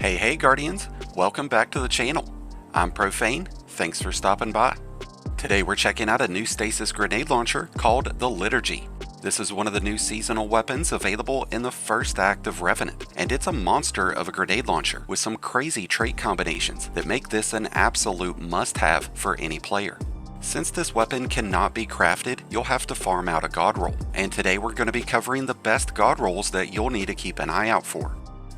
Hey Guardians, welcome back to the channel. I'm Profane, thanks for stopping by. Today we're checking out a new Stasis Grenade Launcher called the Liturgy. This is one of the new seasonal weapons available in the first act of Revenant, and it's a monster of a grenade launcher with some crazy trait combinations that make this an absolute must-have for any player. Since this weapon cannot be crafted, you'll have to farm out a God Roll, and today we're going to be covering the best God Rolls that you'll need to keep an eye out for.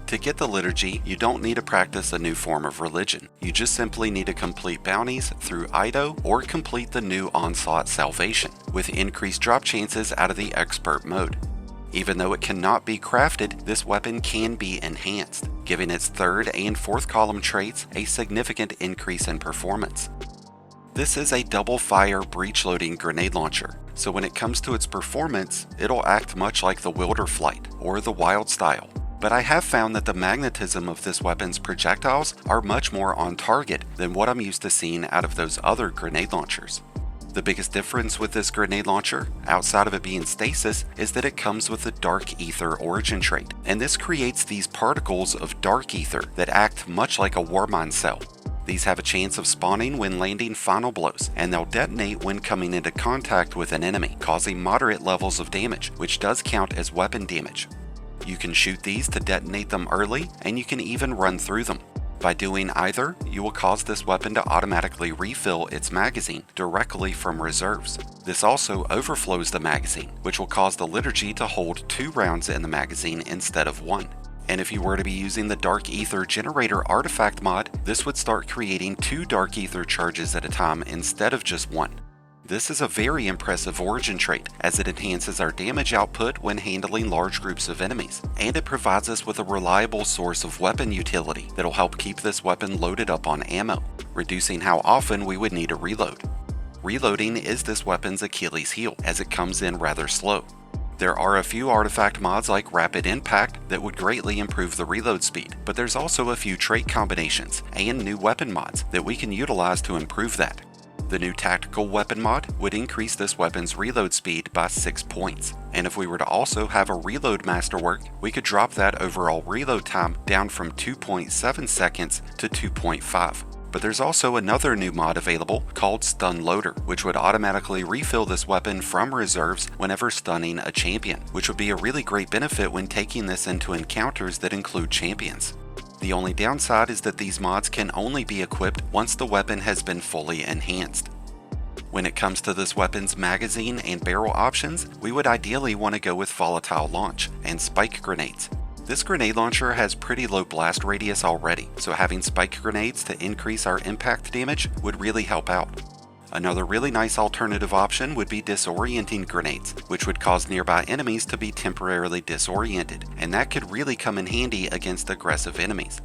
To get the Liturgy, you don't need to practice a new form of religion. You just simply need to complete bounties through Ido or complete the new Onslaught Salvation, with increased drop chances out of the Expert mode. Even though it cannot be crafted, this weapon can be enhanced, giving its third and fourth column traits a significant increase in performance. This is a double fire breach loading grenade launcher, so when it comes to its performance, it'll act much like the Wilder Flight or the Wild Style. But I have found that the magnetism of this weapon's projectiles are much more on target than what I'm used to seeing out of those other grenade launchers. The biggest difference with this grenade launcher, outside of it being stasis, is that it comes with the Dark Ether origin trait, and this creates these particles of dark ether that act much like a Warmind cell. These have a chance of spawning when landing final blows, and they'll detonate when coming into contact with an enemy, causing moderate levels of damage, which does count as weapon damage. You can shoot these to detonate them early, and you can even run through them. By doing either, you will cause this weapon to automatically refill its magazine directly from reserves. This also overflows the magazine, which will cause the Liturgy to hold 2 rounds in the magazine instead of 1. And if you were to be using the Dark Ether Generator artifact mod, this would start creating 2 Dark Ether charges at a time instead of just 1. This is a very impressive origin trait, as it enhances our damage output when handling large groups of enemies, and it provides us with a reliable source of weapon utility that'll help keep this weapon loaded up on ammo, reducing how often we would need to reload. Reloading is this weapon's Achilles heel, as it comes in rather slow. There are a few artifact mods like Rapid Impact that would greatly improve the reload speed, but there's also a few trait combinations and new weapon mods that we can utilize to improve that. The new Tactical Weapon mod would increase this weapon's reload speed by 6 points, and if we were to also have a Reload Masterwork, we could drop that overall reload time down from 2.7 seconds to 2.5. But there's also another new mod available called Stun Loader, which would automatically refill this weapon from reserves whenever stunning a champion, which would be a really great benefit when taking this into encounters that include champions. The only downside is that these mods can only be equipped once the weapon has been fully enhanced. When it comes to this weapon's magazine and barrel options, we would ideally want to go with Volatile Launch and Spike Grenades. This grenade launcher has pretty low blast radius already, so having spike grenades to increase our impact damage would really help out. Another really nice alternative option would be disorienting grenades, which would cause nearby enemies to be temporarily disoriented, and that could really come in handy against aggressive enemies.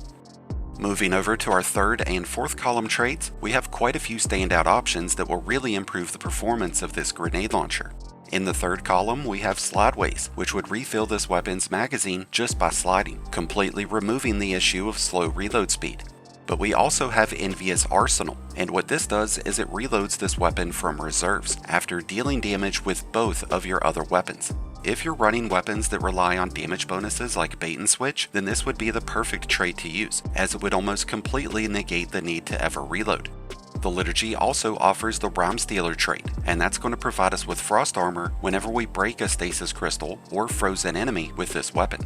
Moving over to our third and fourth column traits, we have quite a few standout options that will really improve the performance of this grenade launcher. In the third column, we have Slideways, which would refill this weapon's magazine just by sliding, completely removing the issue of slow reload speed. But we also have Envious Arsenal, and what this does is it reloads this weapon from reserves after dealing damage with both of your other weapons. If you're running weapons that rely on damage bonuses like Bait and Switch, then this would be the perfect trait to use, as it would almost completely negate the need to ever reload. The Liturgy also offers the Rhyme Stealer trait, and that's going to provide us with Frost Armor whenever we break a Stasis Crystal or Frozen enemy with this weapon.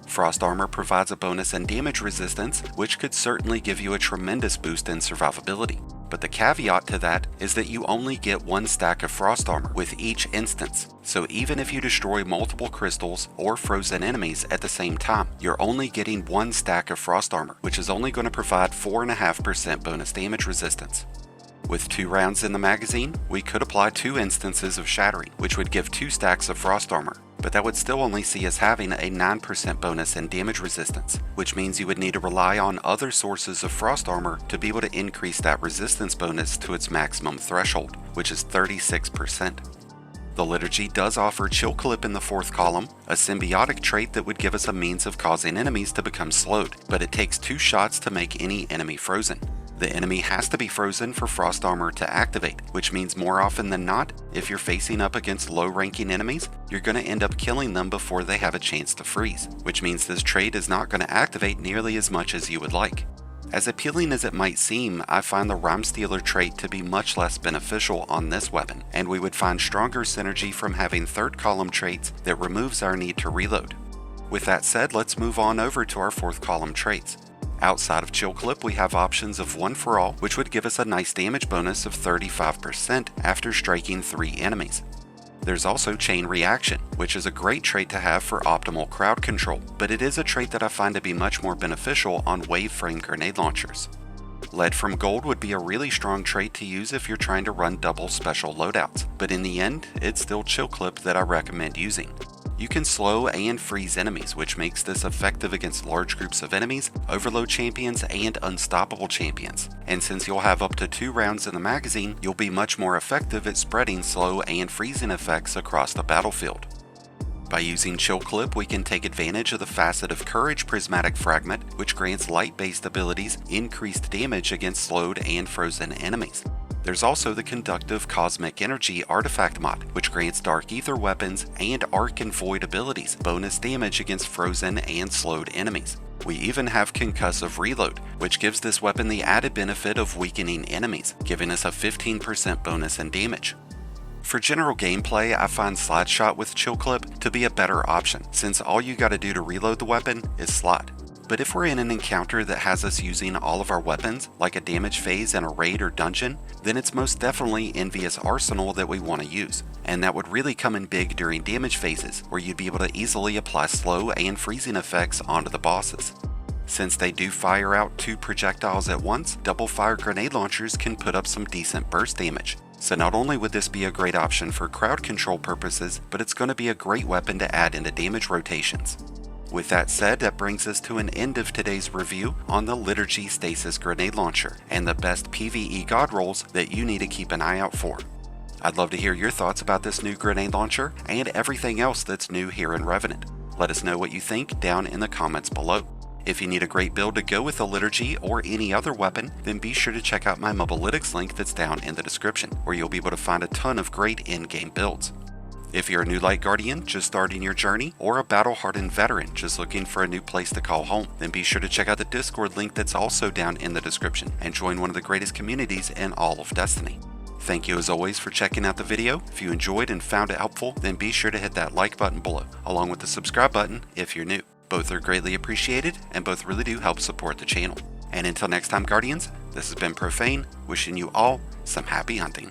Frost Armor provides a bonus in damage resistance, which could certainly give you a tremendous boost in survivability. But the caveat to that is that you only get 1 stack of Frost Armor with each instance, so even if you destroy multiple crystals or frozen enemies at the same time, you're only getting 1 stack of Frost Armor, which is only going to provide 4.5% bonus damage resistance. With 2 rounds in the magazine, we could apply 2 instances of Shattering, which would give 2 stacks of Frost Armor, but that would still only see us having a 9% bonus in damage resistance, which means you would need to rely on other sources of Frost Armor to be able to increase that resistance bonus to its maximum threshold, which is 36%. The Liturgy does offer Chill Clip in the fourth column, a symbiotic trait that would give us a means of causing enemies to become slowed, but it takes 2 shots to make any enemy frozen. The enemy has to be frozen for frost armor to activate, which means more often than not, if you're facing up against low-ranking enemies, you're going to end up killing them before they have a chance to freeze, which means this trait is not going to activate nearly as much as you would like. As appealing as it might seem, I find the Rhyme Stealer trait to be much less beneficial on this weapon, and we would find stronger synergy from having third column traits that removes our need to reload. With that said, let's move on over to our fourth column traits. Outside of Chill Clip, we have options of One for All, which would give us a nice damage bonus of 35% after striking 3 enemies. There's also Chain Reaction, which is a great trait to have for optimal crowd control, but it is a trait that I find to be much more beneficial on wave frame grenade launchers. Lead from Gold would be a really strong trait to use if you're trying to run double special loadouts, but in the end, it's still Chill Clip that I recommend using. You can slow and freeze enemies, which makes this effective against large groups of enemies, overload champions, and unstoppable champions. And since you'll have up to 2 rounds in the magazine, you'll be much more effective at spreading slow and freezing effects across the battlefield. By using Chill Clip, we can take advantage of the Facet of Courage Prismatic Fragment, which grants light-based abilities increased damage against slowed and frozen enemies. There's also the Conductive Cosmic Energy Artifact mod, which grants Dark Ether weapons and Arc and Void abilities bonus damage against frozen and slowed enemies. We even have Concussive Reload, which gives this weapon the added benefit of weakening enemies, giving us a 15% bonus in damage. For general gameplay, I find Slide Shot with Chill Clip to be a better option, since all you gotta do to reload the weapon is slide. But if we're in an encounter that has us using all of our weapons, like a damage phase in a raid or dungeon, then it's most definitely Envious Arsenal that we want to use, and that would really come in big during damage phases, where you'd be able to easily apply slow and freezing effects onto the bosses. Since they do fire out 2 projectiles at once, double fire grenade launchers can put up some decent burst damage. So not only would this be a great option for crowd control purposes, but it's going to be a great weapon to add into damage rotations. With that said, that brings us to an end of today's review on the Liturgy Stasis Grenade Launcher and the best PVE God Rolls that you need to keep an eye out for. I'd love to hear your thoughts about this new grenade launcher and everything else that's new here in Revenant. Let us know what you think down in the comments below. If you need a great build to go with the Liturgy or any other weapon, then be sure to check out my Mobalytics link that's down in the description, where you'll be able to find a ton of great in-game builds. If you're a new Light Guardian just starting your journey, or a battle-hardened veteran just looking for a new place to call home, then be sure to check out the Discord link that's also down in the description and join one of the greatest communities in all of Destiny. Thank you as always for checking out the video. If you enjoyed and found it helpful, then be sure to hit that like button below, along with the subscribe button if you're new. Both are greatly appreciated, and both really do help support the channel. And until next time, Guardians, this has been Profane, wishing you all some happy hunting.